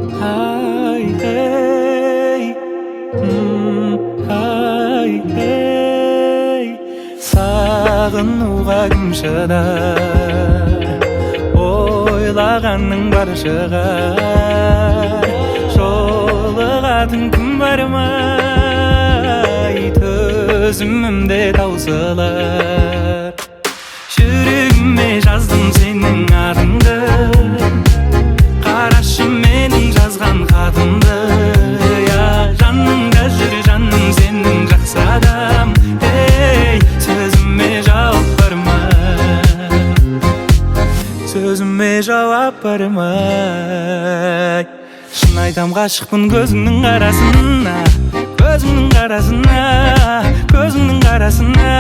Ay hey, ay hey. Сағынуға кім шыдар, ойлағанның бар шығар. Жолығатын күн бар ма, төзімімде таусылар. Жүрегіме жаздым сенің атыңды, қарашы менің жазған хатымды. Жаныңда жүр жаным сенің жақсы адам. Сөзіме жауап бар ма, сөзіме жауап бар ма? Шын айтам ғашықпын көзіңнің қарасына, көзіңнің қарасына, көзіңнің қарасына.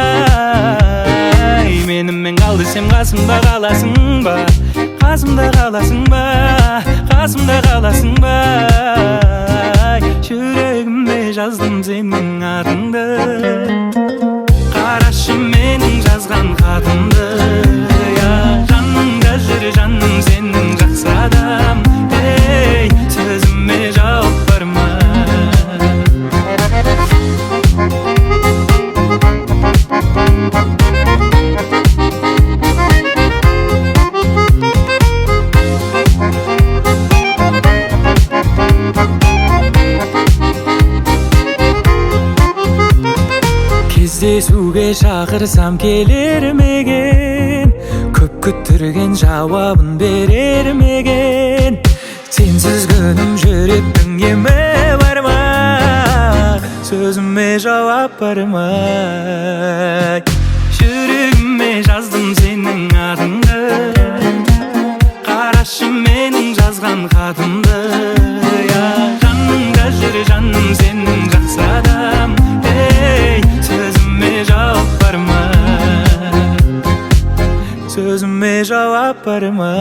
Менімен қал десем қасымда қаласың ба, қасымда қаласың ба, қасымда қаласың ба? Жүрегіме жаздым сенің атыңды, қарашы менің жазған хатымды. Жаныңда жүр жаным сенің жақсы адам. Сөзіме жауап бар ма? Кездесуге шақырсам келер меген, көп күттірген жауабын берер меген. Сенсіз күнім жүректің емі бар ма, сөзіме жауап бар ма? Жүрегіме жаздым сенің атыңды, қарашы менің жазған хатымды. Жаныңда жүр жаным сенің жақсы адам. Сөзіме жауап бар ма, сөзіме жауап бар ма?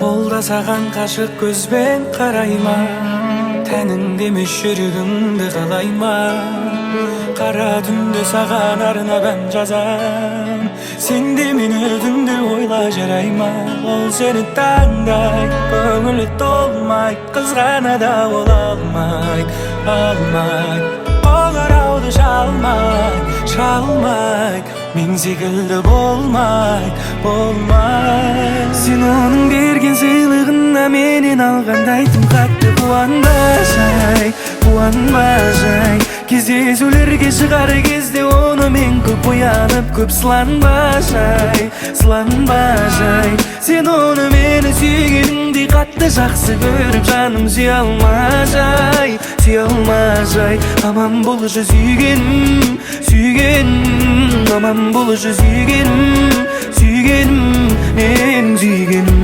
Ол да саған қашық көзбен қарайма, тәніңде емес жүрегіңді қалайма. Қара түнде саған арнап ән жазам, сен де мені түнде ойла жарайма. Ол сені таңдай, көңілі толмай, қызғана да ол алмай. Қоңырауды шалмай, мен секілді болмай. Сен оның берген сыйлығына менен алғандай тым қатты қуанба жай. Кездесулерге шығар кезде оны мен көп оянып, көп сыланба жай. Сен оны мені сүйгеніңдей қатты жақсы көріп, жаным сүйе алма жай. Аман болшы сүйгенім, аман болшы сүйгенім, мен сүйгенім.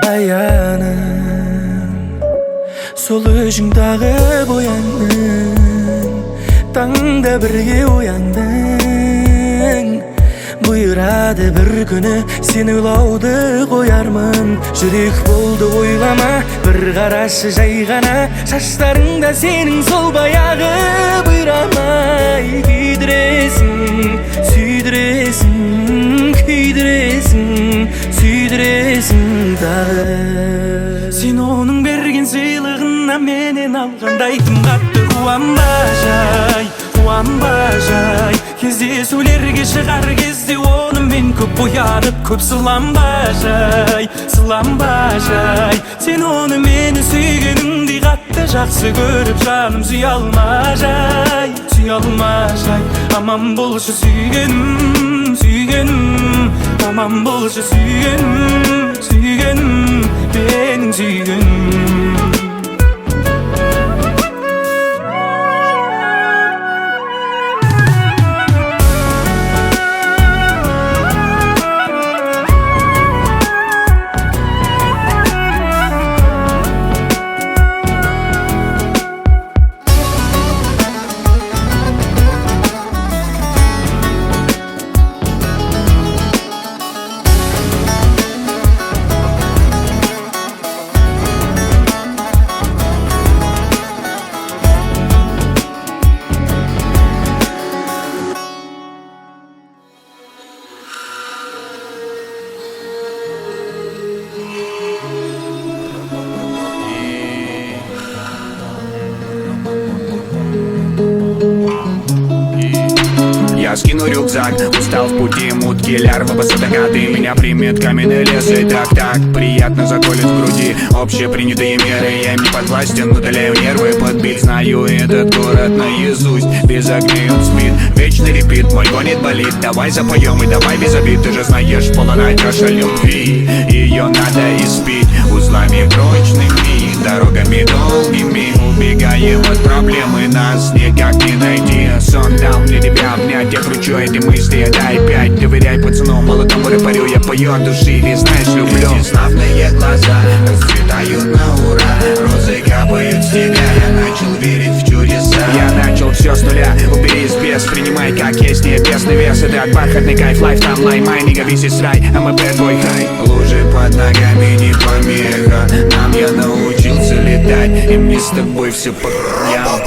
Баяным сол өзің тағып ояндың, таңда бірге ояндың. Бұйырады бір күні сен ойлауды қоярмын. Жүрек болды ойлама, бір қарашы жай ғана. Шаштарыңда сенің сол баяғы бұйрамай. Күйдіресің тағы. Сен оның берген сыйлығына менен алғандай тым қатты қуанба жай. Кездесулерге шығар кезде оны мен көп оянып, көп сыланба жай. Сен оны мені сүйгеніңдей қатты жақсы көріп, жаным сүйе алма жай. Аман болшы сүйгенім, аман болшы сүйгенім, менің сүйгенім. я скину рюкзак. Устал в пути, мутки, лярвы, басатакаты. Меня примет каменный лес и так приятно заколет в груди общепринятые меры. Я им не подвластен, удаляю нервы под бит. Знаю этот город наизусть, без огней он спит. Вечный репит, мой гонит болит. Давай запоем и давай без обид. Ты же знаешь, полная чаша любви, ее надо испить узлами прочными, дорогами долгими. Убегаем от проблемы, нас никак не найти. Сон дал мне тебя обнять, я кручу эти мысли, дай 5. Доверяй пацану, молодому рэперю, я пою от души, ведь знаешь, люблю. Эти славные глаза расцветают на ура, розы капают с тебя, я начал верить в чудеса. Я начал все с нуля, убери из без, принимай как есть, небесный вес. Это бархатный кайф, lifetime line, май, нига, весь is right, I'm a bad boy high. Лужи под ногами не помеха, нам я научился летать, и мне с тобой все по краям.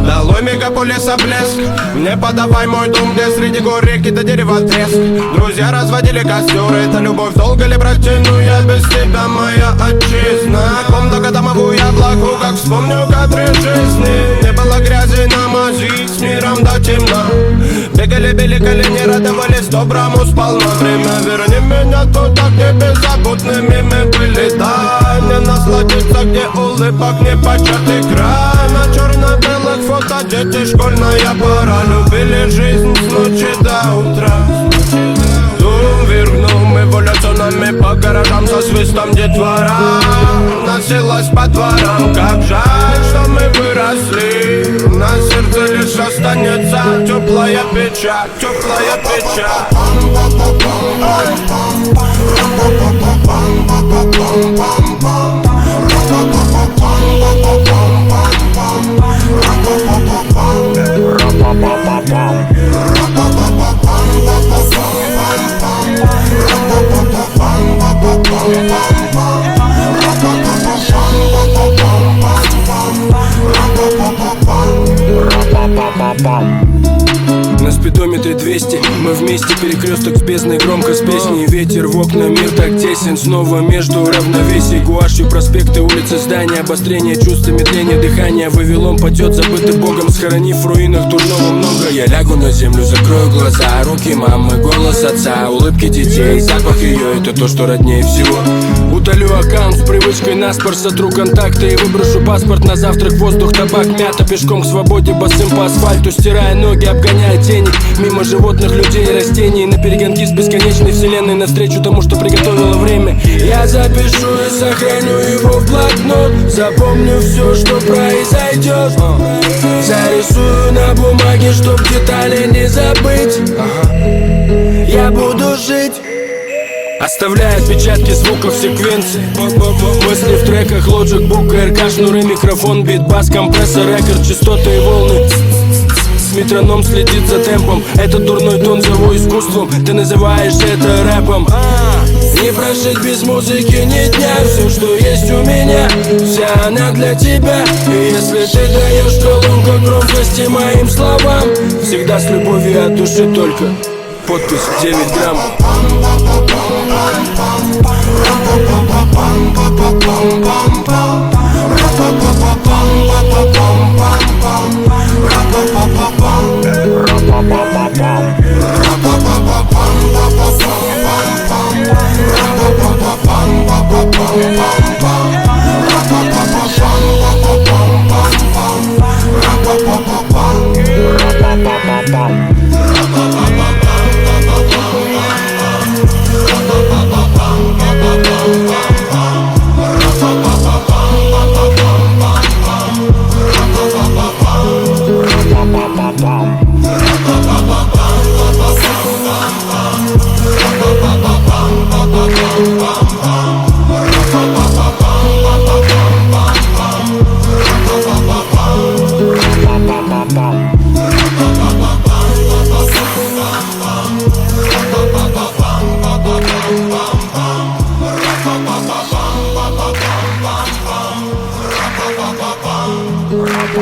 Долой мегаполиса блеск, мне подавай мой дом, где среди гор реки до дерева треск. Друзья разводили костер, это любовь, долго ли протяну я без тебя, моя отчизна. Комната домовую я плаку, как вспомню кадры жизни. Не было грязи на мази, с миром до темна. Бегали, били колени, радовались доброму сполна. Время верни меня туда, где беззаботными мы были. Дай мне насладиться, где улыбок не початый край. На черно-белых фото дети, школьная пора. Любили жизнь с ночи до утра. Дум вергнул, мы эволюционами по гаражам со свистом детвора носилась по дворам, как жаль, что мы выросли. На сердце лишь останется теплая печаль, теплая печаль. На спидометре 200, мы вместе, перекресток с бездной, громко с песней. Ветер в окна, мир так тесен, снова между равновесий. Гуашью проспекты, улицы, здания, обострение чувств, медление дыхания. Вавилон падет, забытый Богом, схоронив в руинах дурного много. Я лягу на землю, закрою глаза, руки мамы, голос отца, улыбки детей, запах ее, это то, что роднее всего. Удалю аккаунт с привычкой наспор, сотру контакты и выброшу паспорт на завтрак. Воздух, табак, мята, пешком к свободе, босым по асфальту, стирая ноги, обгоняя тени. Мимо животных, людей и растений, на перегонки с бесконечной вселенной, навстречу тому, что приготовило время. Я запишу и сохраню его в блокнот, запомню все, что произойдет. Зарисую на бумаге, чтоб детали не забыть. Я буду жить, оставляя отпечатки звуков секвенции. Мысли в треках, Logic, Book, РК, шнуры, микрофон, бит, бас, компрессор, рекорд, частоты и волны. Метроном следит за темпом, этот дурной тон зову искусством. Ты называешь это рэпом. Не прожить без музыки ни дня. Все, что есть у меня, вся она для тебя. И если ты даешь колонку громкости моим словам, всегда с любовью от души только. Подпись 9 грамм. Bam.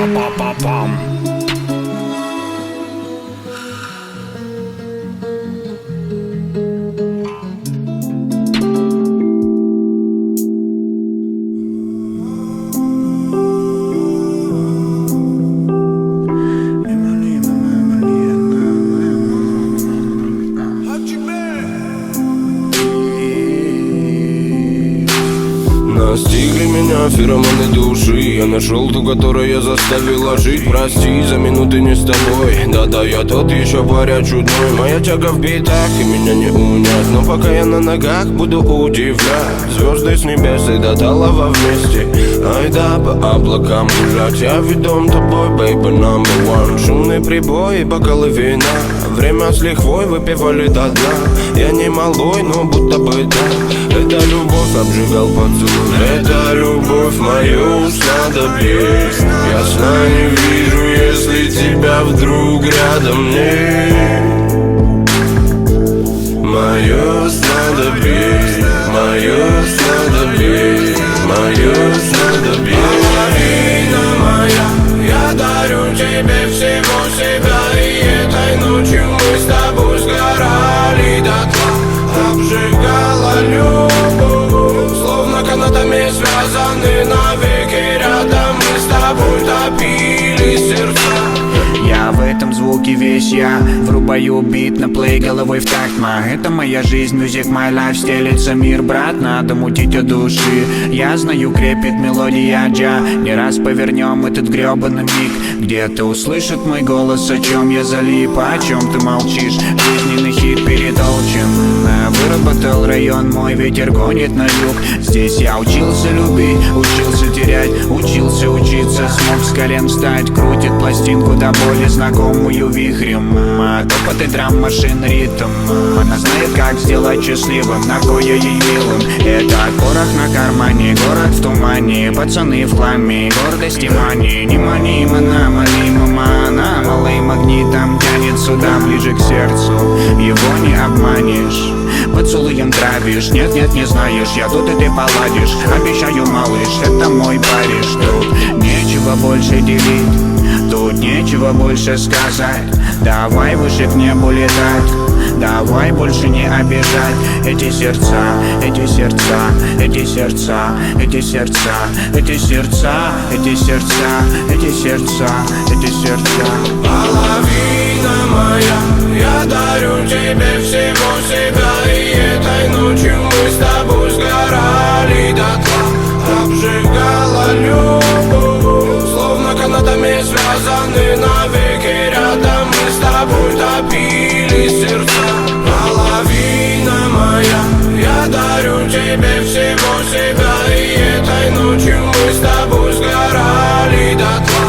Па-па-па-пам. Настигли меня феромоны души. Я нашел ту, которую я заставила жить. Прости за минуты не с тобой. Да-да, я тот еще паря чудной. Моя тяга в битах и меня не унять. Но пока я на ногах, буду удивлять. Звезды с небес и до талого вместе. Ай да, по облакам гулять. Я ведом тобой, baby number one. Шумные прибои, бокалы вина. Время с лихвой выпивали до дна. Я не малой, но будто бы да. Это любовь обжигал поцелуй. Это любовь мою снадобье. Я сна не вижу, если тебя вдруг рядом нет. Мое снадобье, мое снадобье, мое снадобье. Половина моя, я дарю тебе всего себя. И этой ночью мы с тобой сгорали дотла. Обжигала любовь, словно канатами связаны навеки. Рядом мы с тобой топили сердца. Я в этом звуке весь я. Врубаю бит на плей головой в такт. Это моя жизнь, music my life. Стелится мир, брат, надо мутить от души. Я знаю, крепит мелодия джа. Не раз повернем этот гребаный миг. Где-то услышит мой голос, о чем я залип. О чем ты молчишь, жизненный хит перетолчен. Выработал район, мой ветер гонит на юг. Здесь я учился любить, учился терять, учился учиться. Смог с колен встать, крутит пластинку до боли знакомую вихрем. Топоты драм, машин, ритм. Она знает, как сделать счастливым, на кое ей милым. Это порох на кармане, город в тумане. Пацаны в хламе, гордость и мани. Не мани, мана, мали, мама. Она малым магнитом тянет сюда, ближе к сердцу. Его не обманешь, поцелуем травишь. Нет, не знаешь, я тут и ты поладишь. Обещаю, малыш, это мой париж. Тут нечего больше делить, тут нечего больше сказать. Давай выше к небу летать, давай больше не обижать. Эти сердца, эти сердца, эти сердца, эти сердца, эти сердца, эти сердца, эти сердца, эти сердца. Половина моя, я дарю тебе всего себя. И этой ночью мы с тобой сгорали дотла. Обжигала любовь, словно канатами связаны навеки. Рядом мы с тобой топили сердца. Половина моя, я дарю тебе всего себя. И этой ночью мы с тобой сгорали дотла.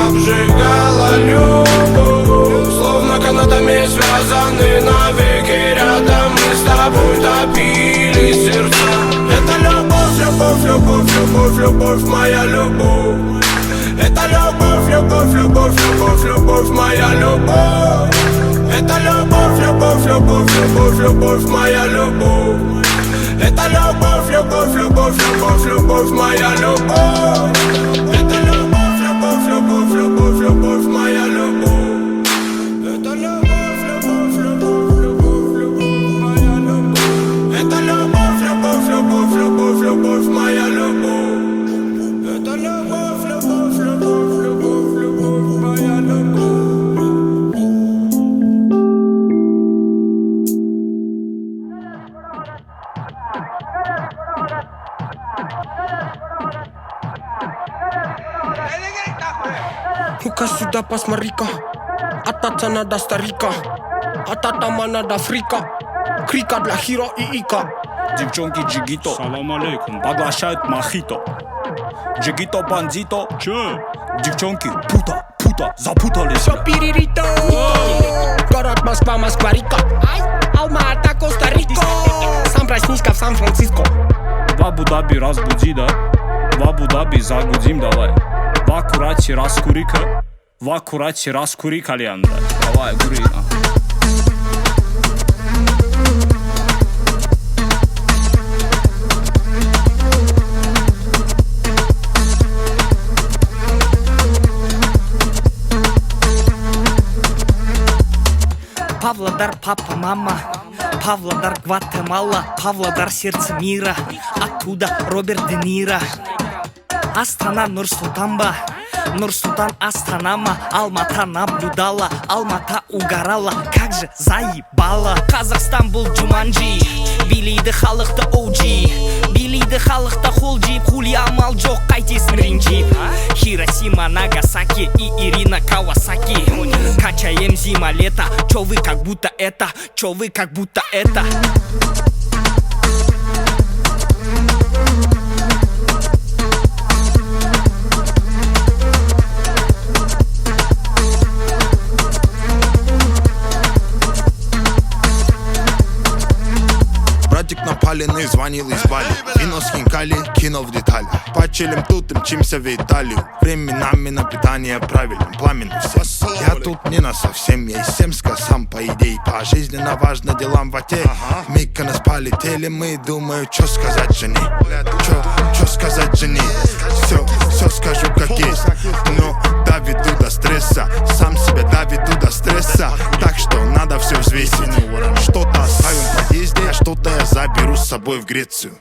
Обжигала любовь, словно канатами связаны навеки. Рядом мы с тобой топили сердца. Это любовь, любовь, любовь, любовь, любовь, моя любовь. Это любовь, любовь, любовь, любовь, любовь, моя любовь. Это любовь, любовь, любовь, любовь, любовь, моя любовь. Это любовь, любовь, любовь, любовь, любовь, моя любовь. Это любовь, любовь, любовь, любовь, любовь, моя любовь. Это любовь, любовь, любовь, любовь, любовь, моя любовь. Это любовь, любовь, любовь, любовь, любовь, моя любовь. Это любовь, любовь, любовь, любовь, любовь, моя любовь. Ну-ка сюда посмотри-ка, ататься надо старика, ататама надо фрика, крика для Хиро и Ика. Девчонки Джигито, салам алейкум, поглощают мохито. Джигито бандито, че? Девчонки пута, запутались. Все пиририто, город Москва, Москва-Рика, Алма-Ата, Коста-Рика, сам проснись-ка в Сан-Франциско. В Абу-Даби разбуди, да? В Абу-Даби загудим давай. В аккурате раскури-ка, в аккурате раскури кальянда. Давай, кури. Павлодар, папа, мама. Павлодар, Гватемала. Павлодар, сердце мира. Оттуда Роберт Де Ниро. Астана, Нур-Султанба. Нур-Султан, Астанама. Алмата наблюдала, Алмата угорала. Как же заебала. Казахстан был Джуманджи. Билейді халықты OG. Билейді халықты холджип. Хулия амал жоқ, қайтесің ренжип. Хиросима, Нагасаки и Ирина Кавасаки. Качаем зима-лето. Чё вы как будто это? Чё вы как будто это? Братик напаленный звонил из Бали. Вино схинкали, кинул в детали. Почилим тут, мчимся в Италию. Временами на питание правильным, пламенный все. Я тут не на совсем, я из Семска сам по идее. По жизненно важно делам в оте. Миконос полетели мы, думаю, что сказать жене. Что сказать жене? Все скажу как есть. Но доведу до стресса. Сам себя доведу до стресса. Так что надо все взвесить. Что-то оставим в подъезде, а что-то я заберу с собой в Грецию.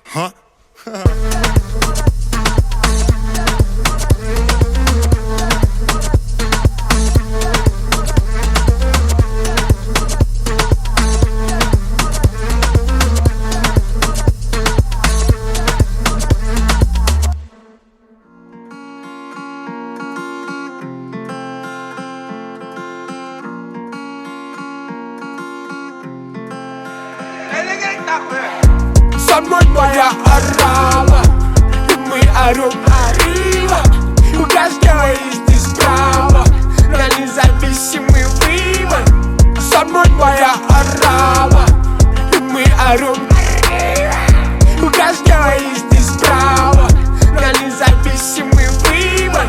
Со мной моя орава, и мы орем arriba. У каждого есть здесь право на независимый выбор. Со мной моя орава, и мы орем arriba. У каждого есть здесь право на независимый выбор.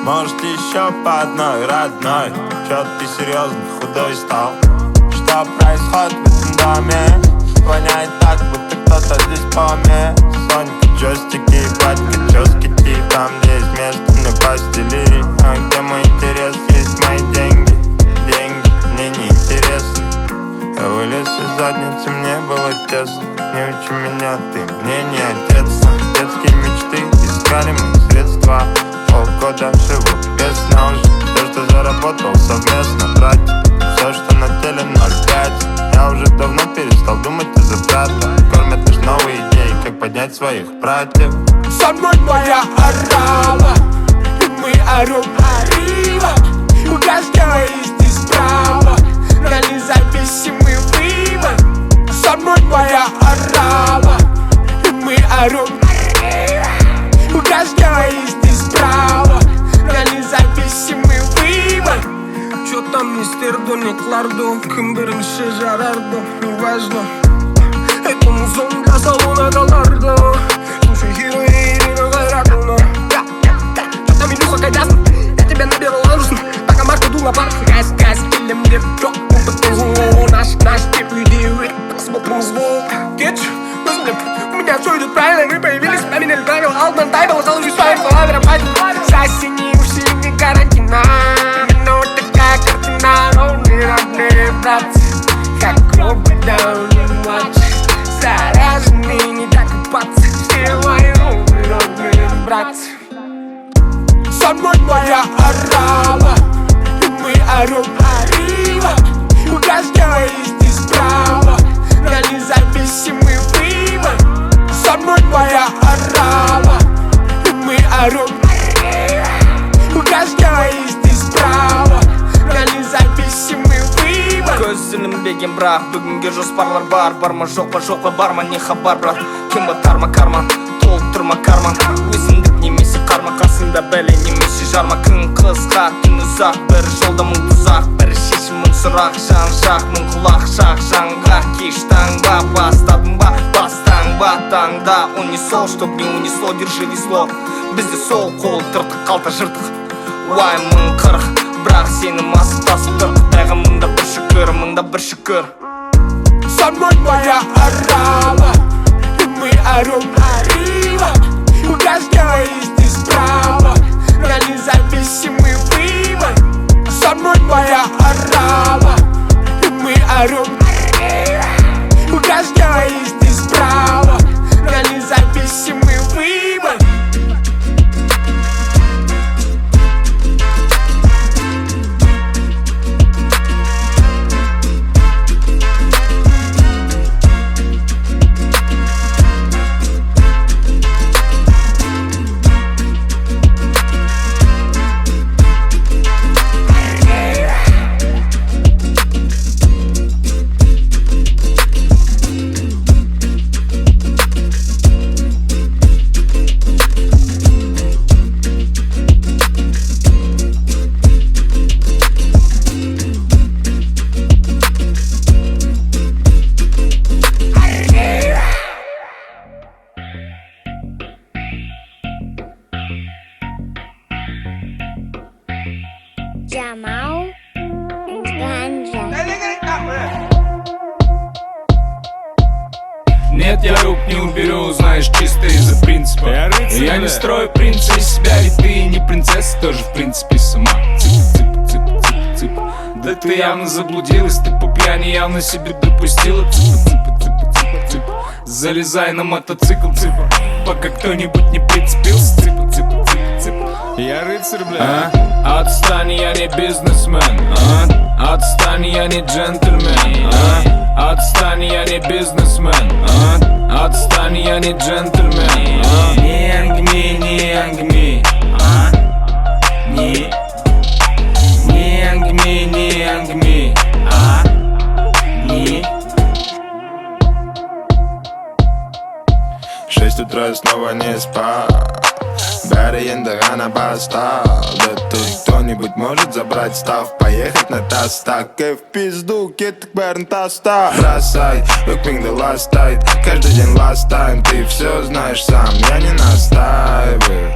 Может еще по одной, родной. Чё ты серьезно худой стал? Что происходит в этом доме? Воняет так, будто кто-то здесь помер. Сонька, джойстики, батька, джойстики. Там есть место, мне постели. А где мой интерес, есть мои деньги. Деньги мне не интересны. Я вылез из задницы, мне было тесно. Не учи меня, ты мне не отец. Детские мечты, искали мы средства. Полгода живу без сна уже. Все, что заработал совместно, тратить. Все, что на теле 0,5. Я уже давно перестал думать из-за брата. Кормят лишь новые идеи, как поднять своих братьев. Со мной моя орава, и мы орем arriba. У каждого есть здесь право на независимый выбор. Со мной моя орава, и мы орем arriba. У каждого есть здесь право на независимый выбор. Чё там мистерду не кларду, кім бірінші жарарду, неважно. Это музон для салона долларда. Слушай, Хиро и Ирина Гайратовна. Чё там, Илюха, кайдасын? Я тебя наберу ланжусын. Пока Марка дула пар. Газ, келем деп жоқ. Наш тип үйде так смотрим звук. Кетч, өзімдеп, у меня все идет правильно. Мы появились, поменяли правила. Алтман тайбал, залужи своим словами. Засини уши, не карантина. Родные братцы, как локдаун матч. Зараженные, не докупаться. Все мои родные братцы. Со мной моя орава, и мы орем arriba. У каждого есть здесь право на независимый выбор. Со мной моя орава, и мы орем arriba. У каждого есть здесь право на независимый выбор. Көз ілінбеген бірақ бүгінге жоспарлар бар. Бар ма жоқ па бар ма не хабар брат. Кем батар ма карман, толықтырма карман. Өзіндік немесе қарма қасында бәле немесе жарма. Күн қысқа, түн ұзақ, бір жолда мың тұзақ. Бір шешім мың сұрақ, жан жақ мың құлақ. Шақ жанға кеш таңба, бастадың ба, бастаңба таңда. Унесол, чтоб не унесло, держи весло. Бізде сол қол тыртық қалта жыртық. Уай мың қырық, бірақ сені масып тасып тұр. Қытайға мыңда бір шүкір, мыңда бір шүкір. Со мной моя орава, и мы орем arriba. У каждого есть здесь право на независимый выбор. Со мной моя орава, и мы орем arriba. У каждого есть здесь право на независимый выбор. Jamal Ganja. Нет, я рук не уберу, знаешь, чисто из-за принципа. Я не строю принца из себя, ведь ты не принцесса, тоже в принципе сама. Цып. Да ты явно заблудилась, ты по пьяни явно себе допустила. Цып. Залезай на мотоцикл, пока кто-нибудь не прицепился. Цып. Я рыцарь, бля. Отстань, я не бизнесмен. Отстань, я не джентльмен. Отстань, я не бизнесмен. Отстань, я не джентльмен. Не ангми. Не ангми. В 6 утра я снова не спал. Бәрі енді ғана басталды. Тут кто-нибудь может забрать став, поехать на тастак. В пизду, кеттік бәрін таста. Бросай, өкпеңді ластай. Каждый день last time, ты все знаешь сам, я не настаиваю.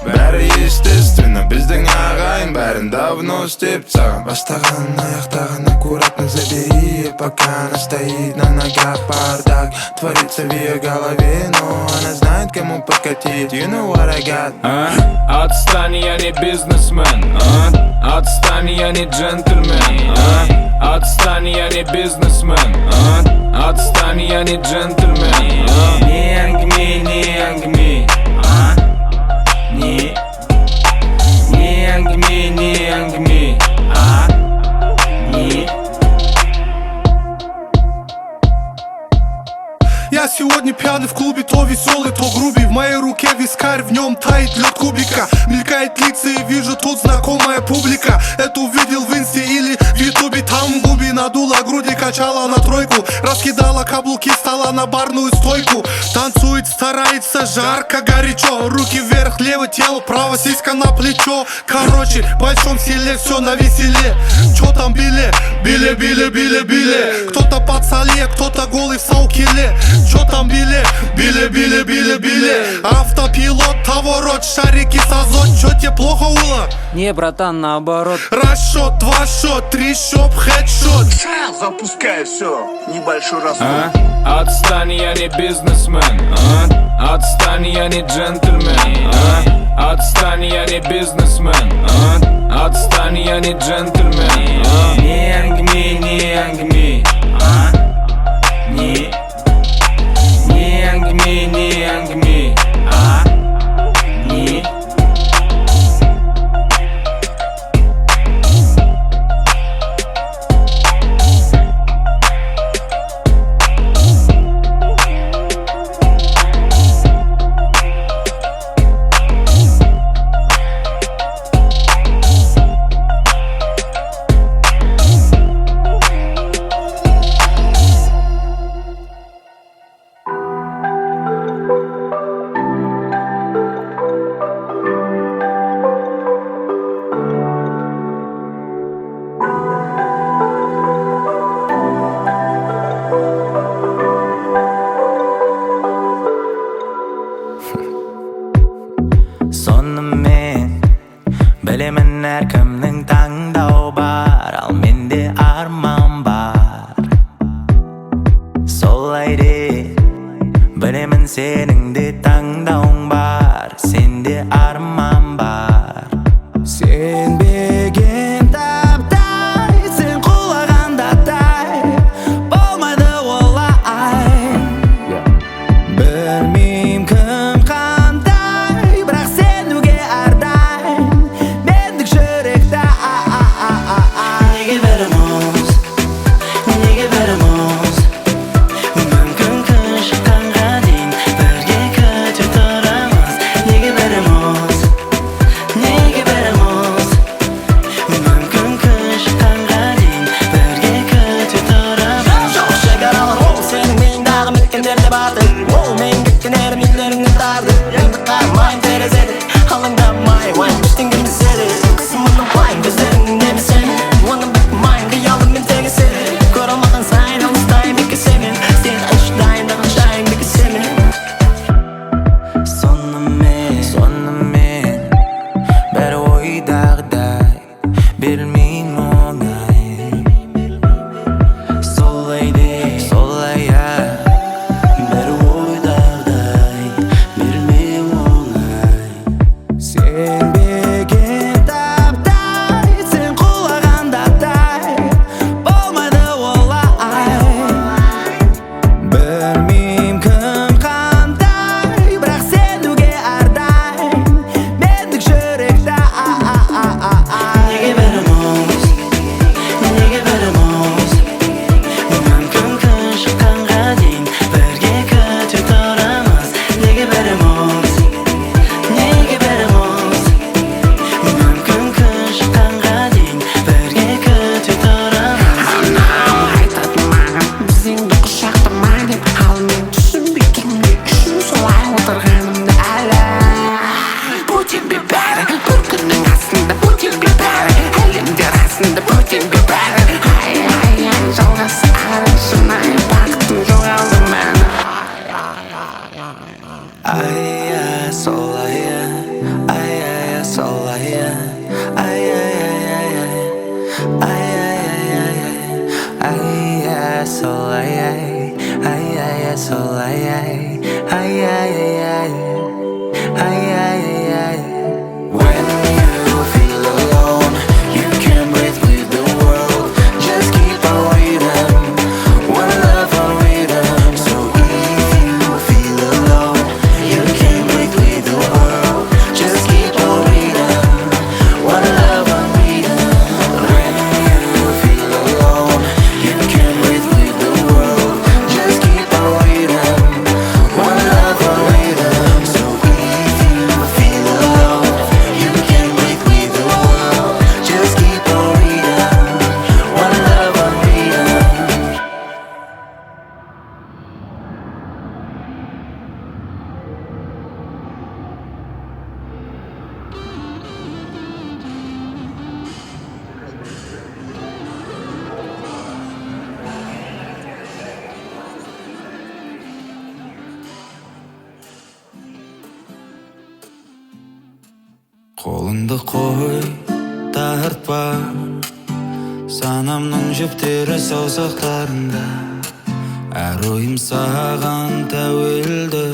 Бәрі естественно, біздің ағайын бәрін давно істеп саған. Бастаған, аяқтаған аккуратно забери, пока она стоит на ногах. Бардак творится в ее голове, но она знает, кому подкатить. You know what I got. Отстань, я не бизнесмен. Отстань, я не джентльмен. Отстань, я не бизнесмен. Отстань, я не джентльмен. Не ангми. Не ангми. Я сегодня пьяный в клубе, то веселый, то грубый. В моей руке вискарь, в нем тает лед кубика. Мелькает лица и вижу тут знакомая публика. Это увидел в инсте или в ютубе. Там губи надула груди, качала на тройку. Раскидала каблуки, стала на барную стойку. Танцует, старается, жарко, горячо. Руки вверх, левое тело, право сиська на плечо. Короче, в большом селе все на веселе. Чё там били? Били. Кто-то под соле, кто-то голый в саукеле. Чё там били? Автопилот, поворот, шарики с азот. Чё тебе плохо было? Не, братан, наоборот. Расшот, 2 шот, 3 шоп, хедшот. Запускай все, небольшой расход. Отстань, я не бизнесмен. Отстань, я не джентльмен. Отстань, я не бизнесмен. Отстань, я не джентльмен. Не ангми. Не ангми. Білемін әркімнің таңдау бар, ал менде арман бар. Солай де, білемін сенің де таңдауың бар, сенде арман бар. Сенбеген таптай, сен құлағанда тай, солай ай, ай, ай, солай ай, ай, ай, ай, ай, ай, ай. When you feel alone, you can breathe with the world. Just keep on reading, one love on rhythm. So if you feel alone, you can breathe with the world. Just keep on reading, one love on rhythm. When you feel alone, you can breathe with the world. Just keep on reading, one love on rhythm. So if you feel alone, you can breathe with the world. Just keep on reading, one love on rhythm. Қолыңды қой, тартпа, санамның жіптері саусақтарында. Әр ойым саған тәуелді,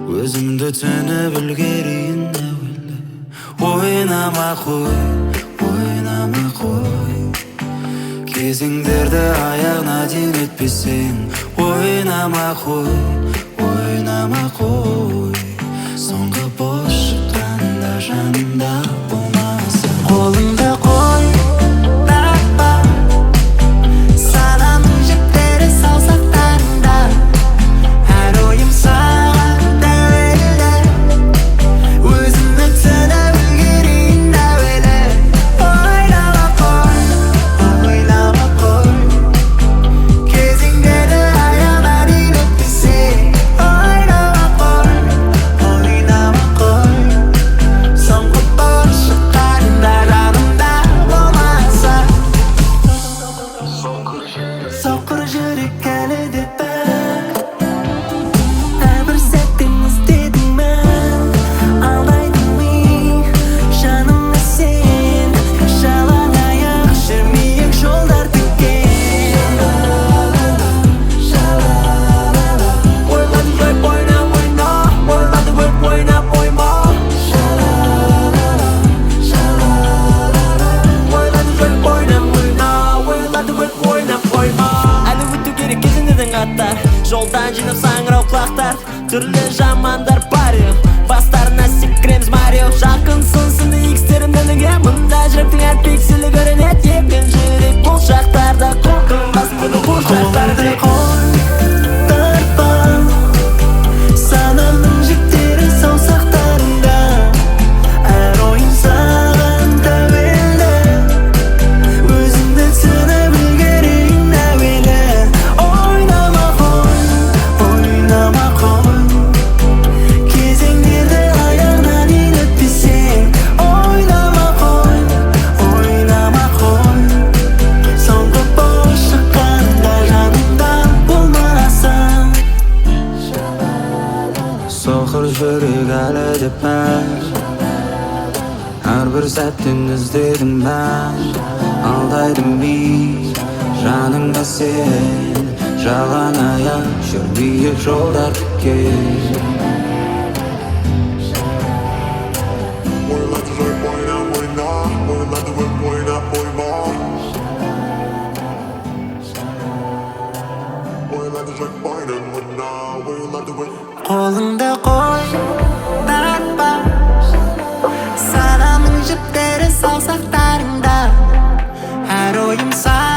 өзімді түсініп үлгерейін әуелі. Ойнама қой, кезеңдерді аяғына дейін өтпесең. Ойнама қой, соңғы бос шыққанда жанымда болмаса. Қолыңды қой, тартпа, санамның жіптері саусақтарында. Әр ойым саған тәуелді, өзімді түсініп үлгерейін әуелі. Ойнама қой, кезеңдерді аяғына дейін өтпесең. Ойнама қой, соңғы бос шыққанда жанымда болмаса. Соқыр жүрек әлі де бар, әрбір сәттен іздедің мән. Алдайдың ми, жанымда сен, жалаң аяқ жүрмейік жолдар тікен. Ойлады жүрек ойна, ойлады көп ойнап ойма. Ойлады жүрек ойна, ойлады көп ойнап ойма. Әлі өту керек кезеңдердің аттар, жолдан жинап саңырау құлақтар. Түрлі жамандар бар ю, бастарына секіреміз Марио. Жақынсың сынды икстерімді неге, мұнда жүректің әр пикселі көрінеді. Емен жүрек бұл шақтарда, қолқынбас бұны бұл шақтарды. Тартпа, санамның жіптері саусақтарында. Әр ойым саған тәуелді, өзімді түсініп үлгерейін әуелі. Ойнама қой, кезеңдерді аяғына дейін өтпесең. Ойнама қой, соңғы бос шыққанда жанымда болмасаң. Соқыр жүрек әлі де бар, әрбір сәттен іздедім мән. Алдайдым би, жаныңда сен, жалаң аяқ жүрмейік жолдар тікен. Ойлады жүрек ойна, ойлады көп ойнап ойма. Ойлады жүрек ойна, ойлады көп. Қолыңды қой, тартпа, санамның жіптері саусақтарында. Әр ойым саған